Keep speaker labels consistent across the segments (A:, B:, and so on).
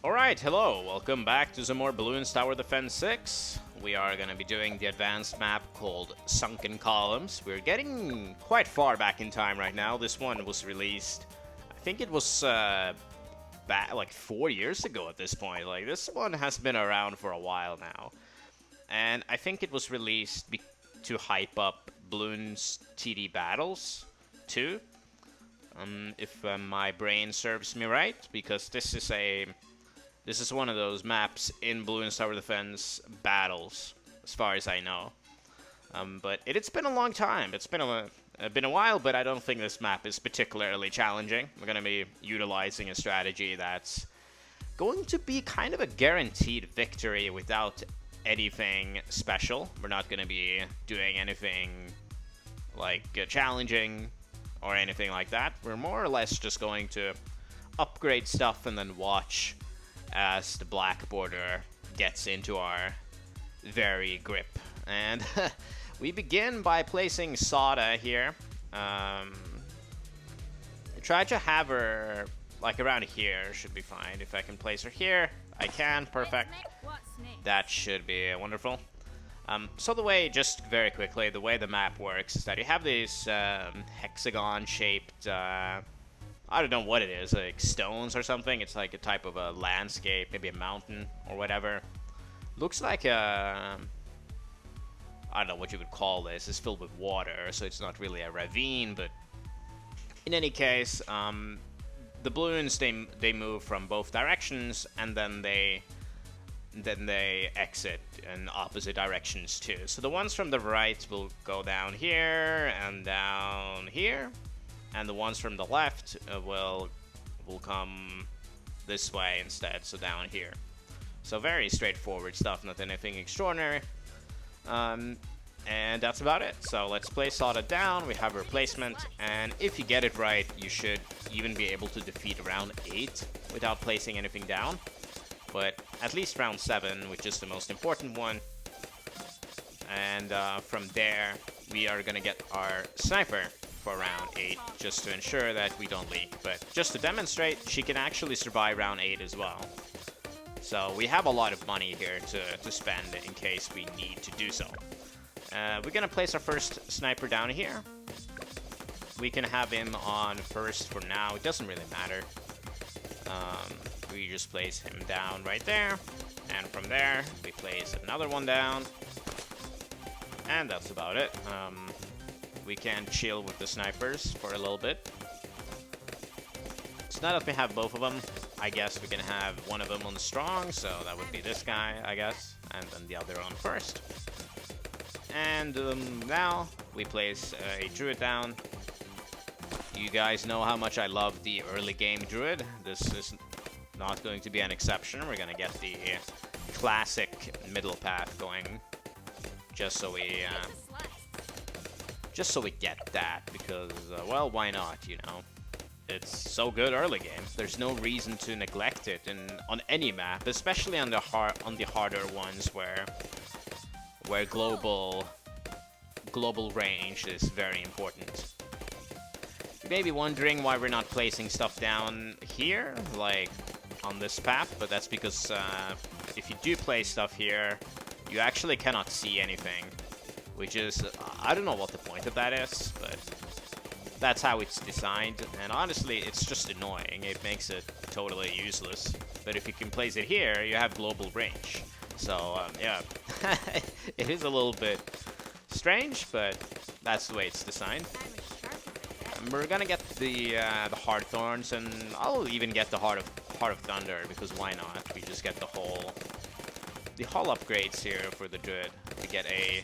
A: Alright, hello, welcome back to some more Bloons Tower Defense 6. We are gonna be doing the advanced map called Sunken Columns. We're getting quite far back in time right now. This one was released, I think it was back like 4 years ago at this point. Like, this one has been around for a while now. And I think it was released to hype up Bloons TD Battles 2. If my brain serves me right, because this is one of those maps in Bloons Tower Defense battles, as far as I know. But it's been a long time. It's been a while, but I don't think this map is particularly challenging. We're going to be utilizing a strategy that's going to be kind of a guaranteed victory without anything special. We're not going to be doing anything like challenging or anything like that. We're more or less just going to upgrade stuff and then watch as the black border gets into our very grip. And we begin by placing Sauda here. Try to have her like around here should be fine. If I can place her here, I can. Perfect. That should be wonderful. So the way, just very quickly, the way the map works is that you have these hexagon-shaped, I don't know what it is, like stones or something. It's like a type of a landscape, maybe a mountain or whatever. Looks like a, I don't know what you would call this. It's filled with water, so it's not really a ravine, but in any case, the balloons, they move from both directions, and then they exit in opposite directions too. So the ones from the right will go down here and down here, and the ones from the left will come this way instead, so down here. So very straightforward stuff, not anything extraordinary. And that's about it. So let's place Sauda down, we have replacement, and if you get it right, you should even be able to defeat round 8 without placing anything down. But at least round 7, which is the most important one. And from there, we are gonna get our sniper for round 8, just to ensure that we don't leak. But just to demonstrate, she can actually survive round 8 as well. So we have a lot of money here to spend in case we need to do so. We're gonna place our first sniper down here. We can have him on first for now, it doesn't really matter. We just place him down right there, and from there we place another one down, and that's about it. We can chill with the snipers for a little bit. So now that we have both of them, I guess we can have one of them on strong, so that would be this guy, I guess, and then the other on first. And now we place a druid down. You guys know how much I love the early game druid. This is not going to be an exception. We're gonna get the classic middle path going, just so we get that, because well, why not, you know? It's so good early game. There's no reason to neglect it on any map, especially on the harder ones where global range is very important. You may be wondering why we're not placing stuff down here, like on this path, but that's because if you do place stuff here, you actually cannot see anything, which is, I don't know what the point of that is, but that's how it's designed, and honestly, it's just annoying. It makes it totally useless. But if you can place it here, you have global range. So, yeah, it is a little bit strange, but that's the way it's designed. We're gonna get the Hard Thorns, and I'll even get the Heart of Thunder, because why not? We just get the whole upgrades here for the Druid to get a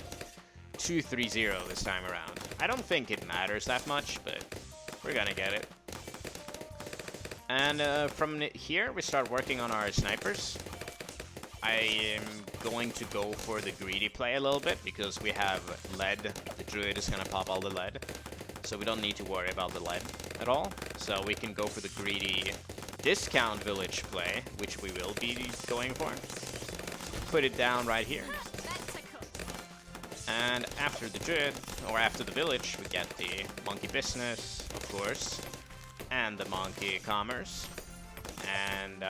A: 2-3-0 this time around. I don't think it matters that much, but we're gonna get it. And from here, we start working on our snipers. I am going to go for the greedy play a little bit, because we have lead. The Druid is gonna pop all the lead, so we don't need to worry about the lead at all. So we can go for the greedy discount village play, which we will be going for. Put it down right here. And after the druid, or after the village, we get the monkey business, of course, and the monkey commerce. And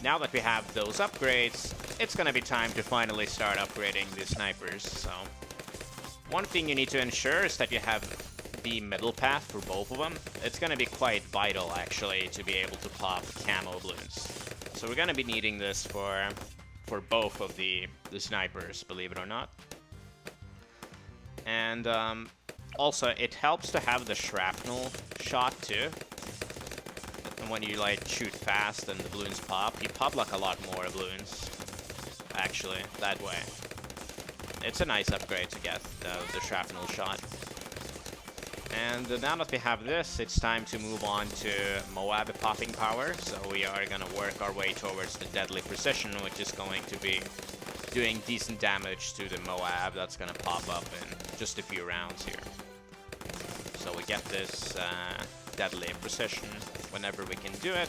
A: now that we have those upgrades, it's gonna be time to finally start upgrading the snipers. So one thing you need to ensure is that you have the middle path for both of them. It's gonna be quite vital actually to be able to pop camo balloons. So we're gonna be needing this for both of the snipers, believe it or not. And also it helps to have the shrapnel shot too. And when you like shoot fast and the balloons pop, you pop like a lot more balloons actually that way. It's a nice upgrade to get the shrapnel shot. And now that we have this, it's time to move on to MOAB popping power. So we are gonna work our way towards the deadly precision, which is going to be doing decent damage to the MOAB that's gonna pop up in just a few rounds here. So we get this deadly precision whenever we can do it.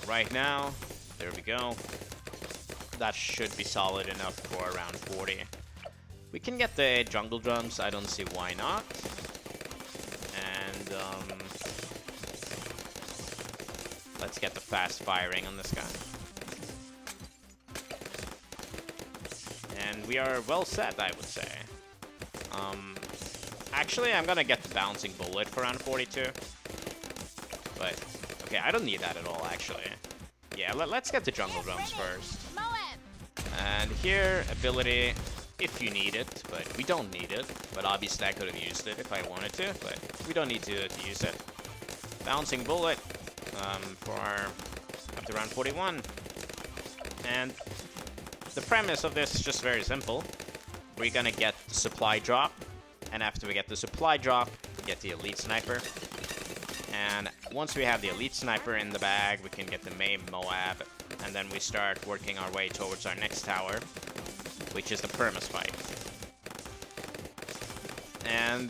A: Right now, there we go. That should be solid enough for around 40. We can get the jungle drums, I don't see why not. And let's get the fast firing on this guy. And we are well set, I would say. Actually, I'm gonna get the bouncing bullet for round 42. But, okay, I don't need that at all, actually. Yeah, let's get the jungle drums first. And here, ability, if you need it, but we don't need it. But obviously I could have used it if I wanted to, but we don't need to use it. Bouncing bullet for up to round 41. And the premise of this is just very simple. We're gonna get the supply drop, and after we get the supply drop, we get the elite sniper. And once we have the elite sniper in the bag, we can get the main MOAB, and then we start working our way towards our next tower, which is the Perma-Spike. And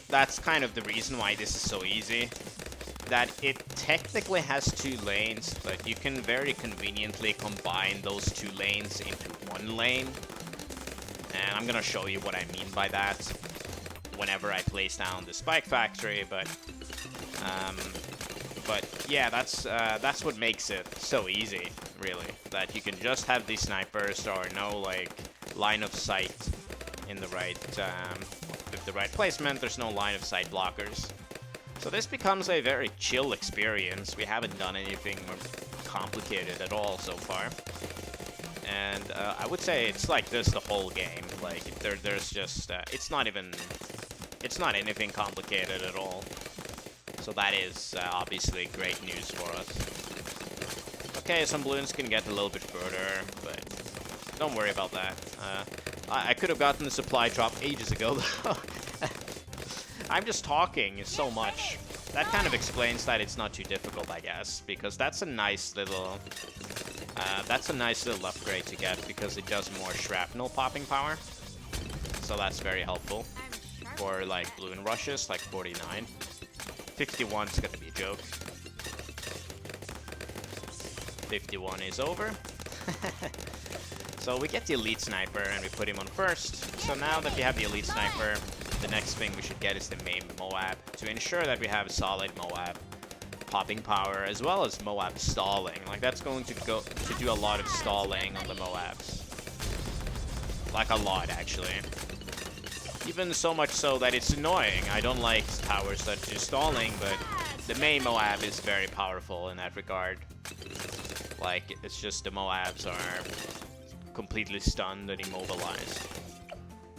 A: that's kind of the reason why this is so easy. That it technically has 2 lanes, but you can very conveniently combine those 2 lanes into 1 lane. And I'm gonna show you what I mean by that whenever I place down the spike factory, but yeah, that's what makes it so easy, really. That you can just have these snipers or no like line of sight in the right with the right placement. There's no line of sight blockers, so this becomes a very chill experience. We haven't done anything complicated at all so far, and I would say it's like this the whole game. Like there's just it's not anything complicated at all. So that is obviously great news for us. Okay, some balloons can get a little bit further, but don't worry about that. I could have gotten the supply drop ages ago, though. I'm just talking so much. That kind of explains that it's not too difficult, I guess, because that's a nice little upgrade to get, because it does more shrapnel popping power. So that's very helpful for like balloon rushes, like 49. 51 is gonna be a joke. 51 is over. So we get the elite sniper and we put him on first. So now that we have the elite sniper, the next thing we should get is the main MOAB to ensure that we have solid MOAB popping power as well as MOAB stalling. Like that's going to do a lot of stalling on the MOABs. Like a lot, actually. Even so much so that it's annoying. I don't like towers that do stalling, but the main MOAB is very powerful in that regard. Like, it's just the MOABs are completely stunned and immobilized.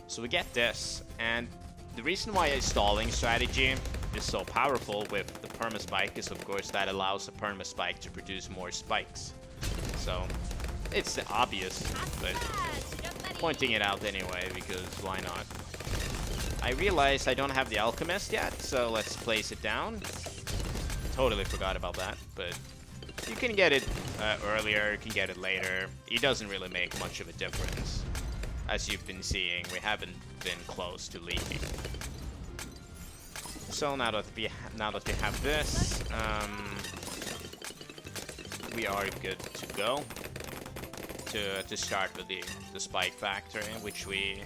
A: So we get this, and the reason why a stalling strategy is so powerful with the Perma-Spike is, of course, that allows the Perma-Spike to produce more spikes. So, it's obvious, but pointing it out anyway, because why not? I realize I don't have the Alchemist yet, so let's place it down. Totally forgot about that, but you can get it earlier, you can get it later. It doesn't really make much of a difference. As you've been seeing, we haven't been close to leaking. So now that we have this, we are good to go to start with the spike factory, which we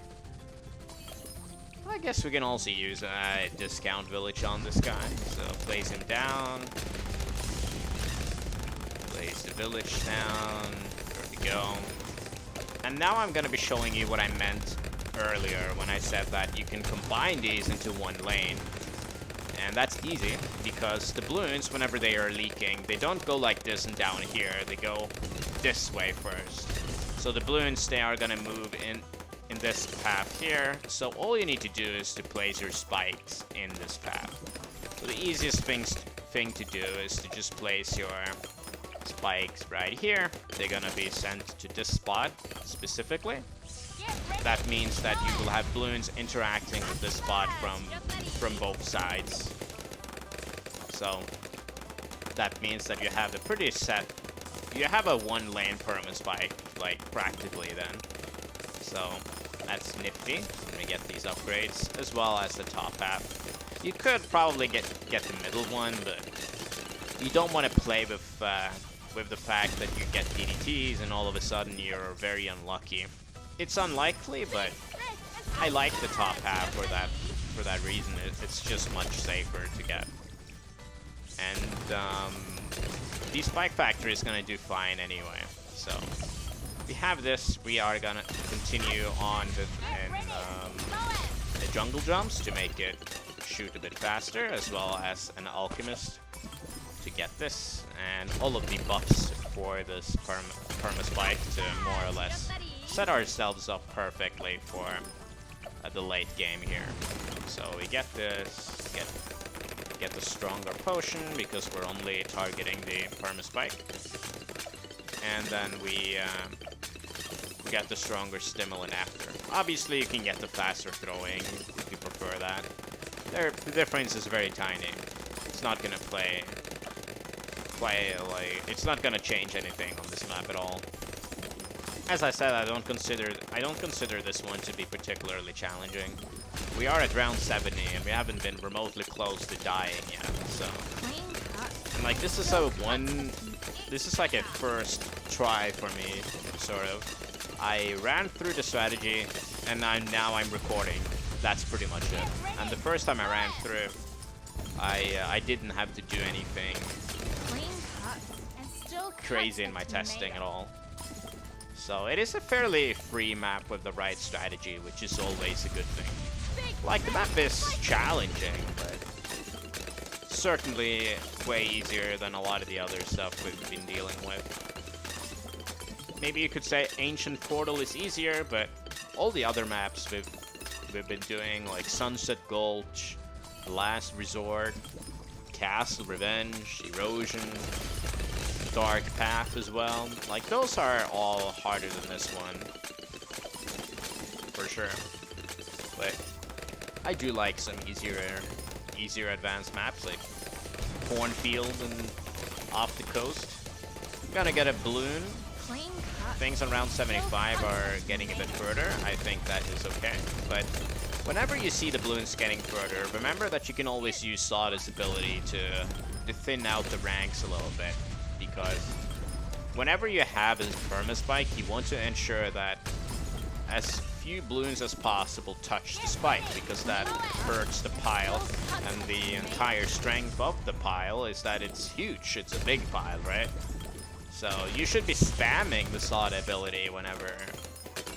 A: I guess we can also use a discount village on this guy. So place him down. Place the village down. There we go. And now I'm gonna be showing you what I meant earlier when I said that you can combine these into one lane. And that's easy because the Bloons, whenever they are leaking, they don't go like this and down here. They go this way first. So the Bloons, they are gonna move in this path here. So all you need to do is to place your spikes in this path. So the easiest thing to do is to just place your spikes right here. They're gonna be sent to this spot specifically. That means that you will have Bloons interacting with this spot from both sides. So that means that you have a pretty set. You have a one lane Perma-Spike, like practically then. So that's nifty. Let me get these upgrades as well as the top half. You could probably get the middle one, but you don't want to play with the fact that you get DDTs and all of a sudden you're very unlucky. It's unlikely, but I like the top half for that reason. It's just much safer to get. And the Spike Factory is gonna do fine anyway. So we have this. We are gonna continue on with the jungle jumps to make it shoot a bit faster, as well as an alchemist to get this, and all of the buffs for this Perma-Spike to more or less set ourselves up perfectly for the late game here. So we get this, get the stronger potion because we're only targeting the Perma-Spike, and then we get the stronger stimulant after. Obviously, you can get the faster throwing if you prefer that. The difference is very tiny. It's not gonna play like it's not gonna change anything on this map at all. As I said, I don't consider this one to be particularly challenging. We are at round 70 and we haven't been remotely close to dying yet. So, and like this is like a first try for me, sort of. I ran through the strategy and now I'm recording. That's pretty much it. And the first time I ran through, I didn't have to do anything crazy in my testing at all. So it is a fairly free map with the right strategy, which is always a good thing. Like, the map is challenging, but certainly way easier than a lot of the other stuff we've been dealing with. Maybe you could say Ancient Portal is easier, but all the other maps we've been doing, like Sunset Gulch, Last Resort, Castle Revenge, Erosion, Dark Path as well. Like, those are all harder than this one, for sure. But I do like some easier advanced maps, like Cornfield and Off the Coast. I'm gonna get a Bloon. Things on round 75 are getting a bit further. I think that is okay. But whenever you see the Bloons getting further, remember that you can always use Sauda's ability to thin out the ranks a little bit. Because whenever you have his Perma-Spike, you want to ensure that as few Bloons as possible touch the spike, because that hurts the pile, and the entire strength of the pile is that it's huge. It's a big pile, right? So you should be spamming the Sauda ability whenever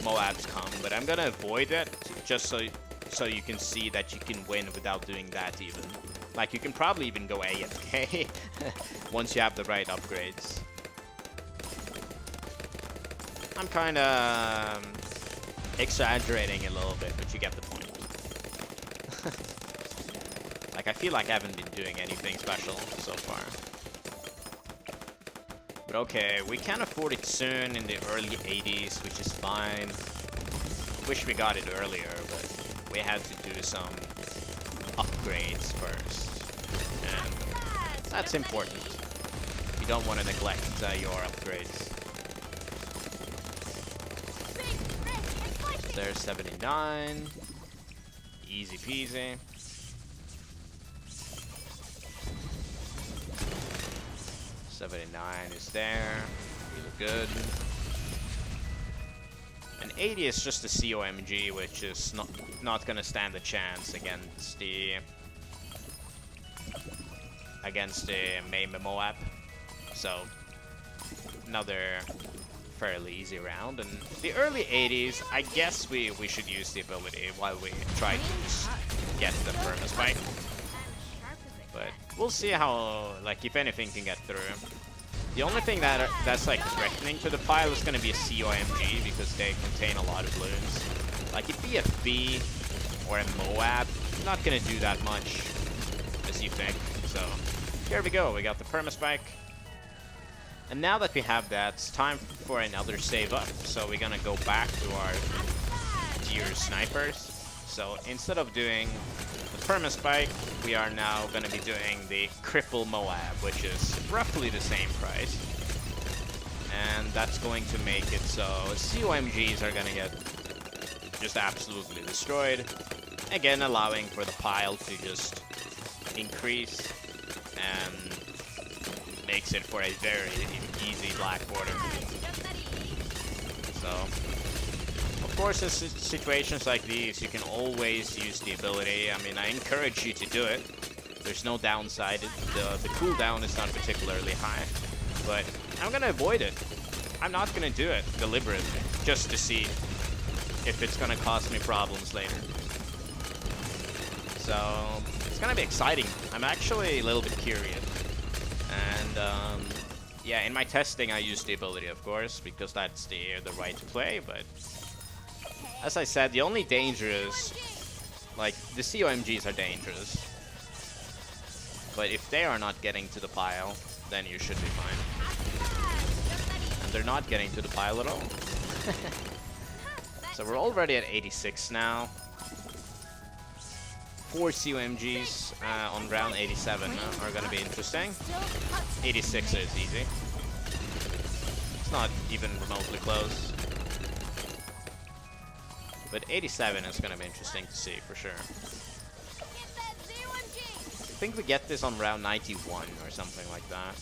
A: MOABs come, but I'm gonna avoid it just so you can see that you can win without doing that even. Like, you can probably even go AFK once you have the right upgrades. I'm kind of exaggerating a little bit, but you get the point. Like, I feel like I haven't been doing anything special so far. But okay, we can afford it soon in the early 80s, which is fine. Wish we got it earlier, but we had to do some upgrades first. And that's important. You don't want to neglect your upgrades. There's 79. Easy peasy. $79 is there. Really good. An 80 is just a COMG, which is not gonna stand a chance against the main MOAB. So another fairly easy round. And the early 80s, I guess we should use the ability while we try to just get the Perma-Spike. But we'll see how, like, if anything can get through. The only thing that's like threatening to the pile is going to be a COMG because they contain a lot of Bloons. Like a BFB or a MOAB, not going to do that much as you think. So here we go, we got the Perma-Spike. And now that we have that, it's time for another save up. So we're going to go back to our tier snipers. So instead of doing the Perma-Spike, we are now going to be doing the Cripple MOAB, which is roughly the same price. And that's going to make it so COMGs are going to get just absolutely destroyed. Again, allowing for the pile to just increase and makes it for a very easy black border. So, of course, in situations like these, you can always use the ability. I mean, I encourage you to do it. There's no downside. The cooldown is not particularly high, but I'm gonna avoid it. I'm not gonna do it deliberately, just to see if it's gonna cause me problems later. So, it's gonna be exciting. I'm actually a little bit curious. And, yeah, in my testing I use the ability, of course, because that's the right play, but as I said, the only danger is, like, the COMGs are dangerous. But if they are not getting to the pile, then you should be fine. And they're not getting to the pile at all. So we're already at 86 now. 4 COMGs on round 87 are going to be interesting. 86 is easy. It's not even remotely close. But 87 is going to be interesting to see for sure. I think we get this on round 91 or something like that.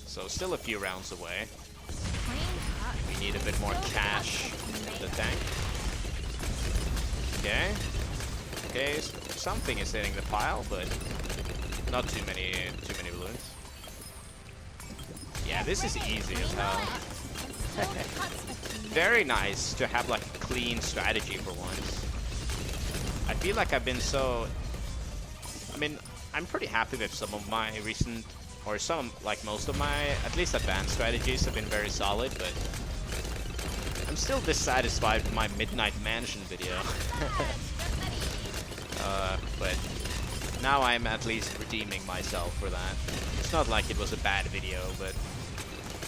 A: So still a few rounds away. We need a bit more cash in the tank. Okay. Okay, something is hitting the pile, but not too many balloons. Yeah, this is easy as hell. Very nice to have like a clean strategy for once. I feel like I've been so... I mean, I'm pretty happy with some of my recent, or some, like most of my, at least advanced strategies have been very solid, but I'm still dissatisfied with my Midnight Mansion video. But now I'm at least redeeming myself for that. It's not like it was a bad video, but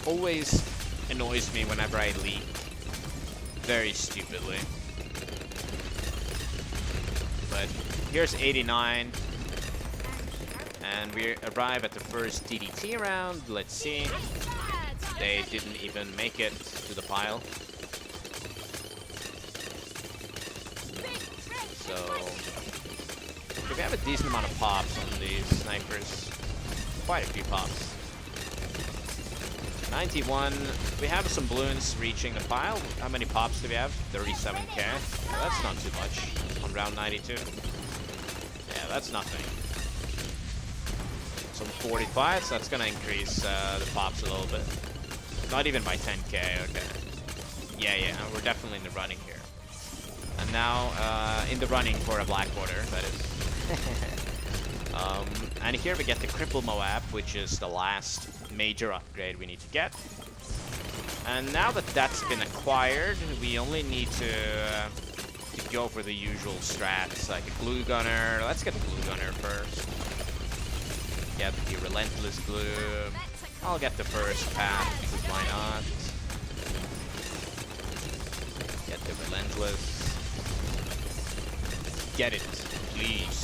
A: always annoys me whenever I leak very stupidly. But here's 89, and we arrive at the first DDT round. Let's see. They didn't even make it to the pile. So we have a decent amount of pops on these snipers. Quite a few pops. 91. We have some balloons reaching the pile. How many pops do we have? 37k. Well, that's not too much on round 92. Yeah, that's nothing. Some 45, so that's gonna increase the pops a little bit. Not even by 10k, okay. Yeah, we're definitely in the running here. And now, in the running for a black border, that is. And here we get the Cripple MOAB, which is the last major upgrade we need to get. And now that that's been acquired, we only need to go for the usual strats, like a glue gunner. Let's get the glue gunner first. Get the relentless glue. I'll get the first path, because why not? Get the relentless. Get it, please.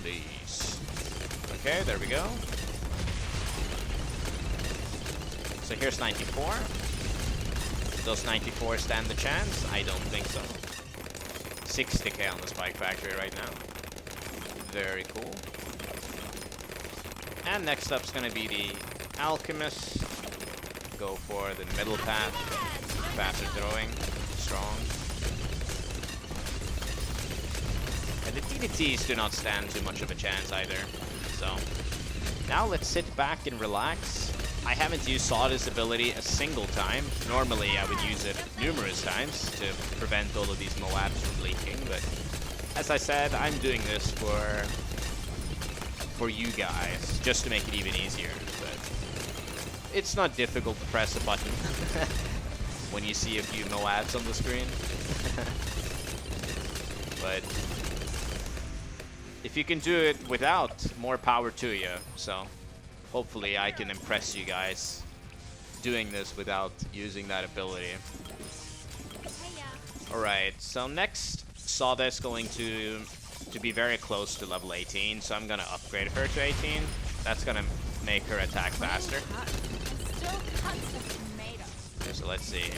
A: Please. Okay, there we go. So here's 94. Does 94 stand the chance? I don't think so. 60k on the Spike Factory right now. Very cool. And next up's gonna be the Alchemist. Go for the middle path. faster throwing, strong. And the DDTs do not stand too much of a chance either. So now let's sit back and relax. I haven't used Sauda's ability a single time. Normally I would use it numerous times to prevent all of these MOABs from leaking, but as I said, I'm doing this for you guys, just to make it even easier. But it's not difficult to press a button when you see a few MOABs on the screen. But if you can do it without, more power to you. So hopefully I can impress you guys doing this without using that ability. Alright, so next, Sauda is going to be very close to level 18, so I'm gonna upgrade her to 18. That's gonna make her attack faster. Okay, so let's see.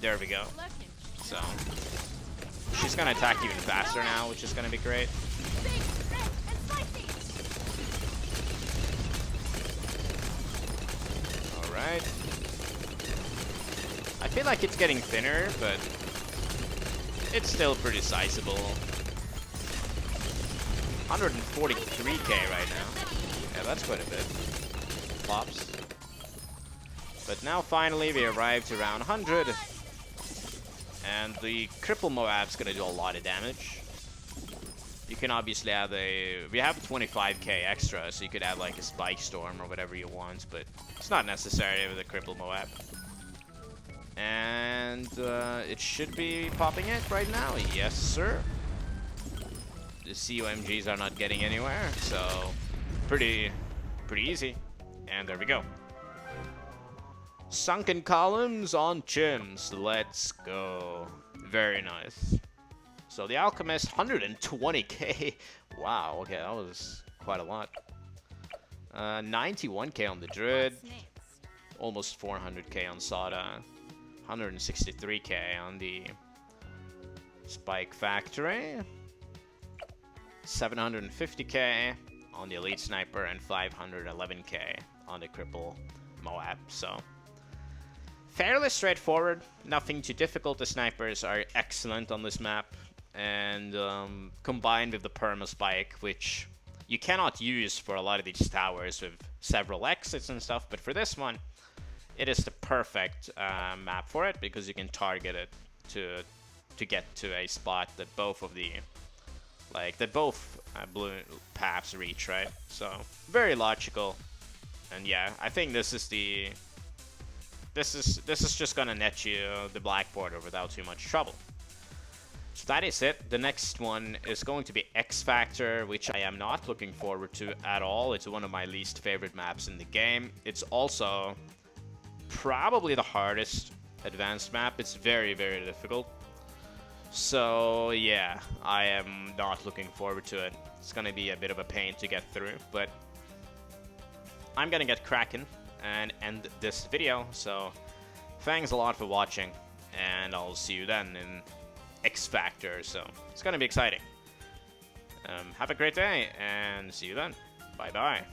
A: There we go. So she's gonna attack even faster now, which is gonna be great. Alright. I feel like it's getting thinner, but it's still pretty sizable. 143k right now. Yeah, that's quite a bit. Pops. But now finally we arrived around 100. And the Cripple MOAB's gonna do a lot of damage. You can obviously add we have 25k extra, so you could add like a Spike Storm or whatever you want, but it's not necessary with the Cripple MOAB. And it should be popping it right now. Yes, sir. The COMGs are not getting anywhere, so pretty easy. And there we go. Sunken Columns on CHIMPS. Let's go. Very nice. So the Alchemist, 120k. Wow, okay, that was quite a lot. 91k on the Druid. Almost 400k on Sauda. 163k on the Spike Factory. 750k on the Elite Sniper, and 511k on the Cripple MOAB. So fairly straightforward, nothing too difficult. The snipers are excellent on this map, and combined with the Perma-Spike, which you cannot use for a lot of these towers with several exits and stuff, but for this one, it is the perfect map for it, because you can target it to get to a spot that both of the blue paths reach, right? So very logical, and yeah, I think this is just gonna net you the black border without too much trouble. So that is it. The next one is going to be X Factor, which I am not looking forward to at all. It's one of my least favorite maps in the game. It's also probably the hardest advanced map. It's very difficult. So yeah, I am not looking forward to it. It's gonna be a bit of a pain to get through, but I'm gonna get cracking and end this video. So thanks a lot for watching, and I'll see you then in X Factor. So it's gonna be exciting. Have a great day, and see you then. Bye bye.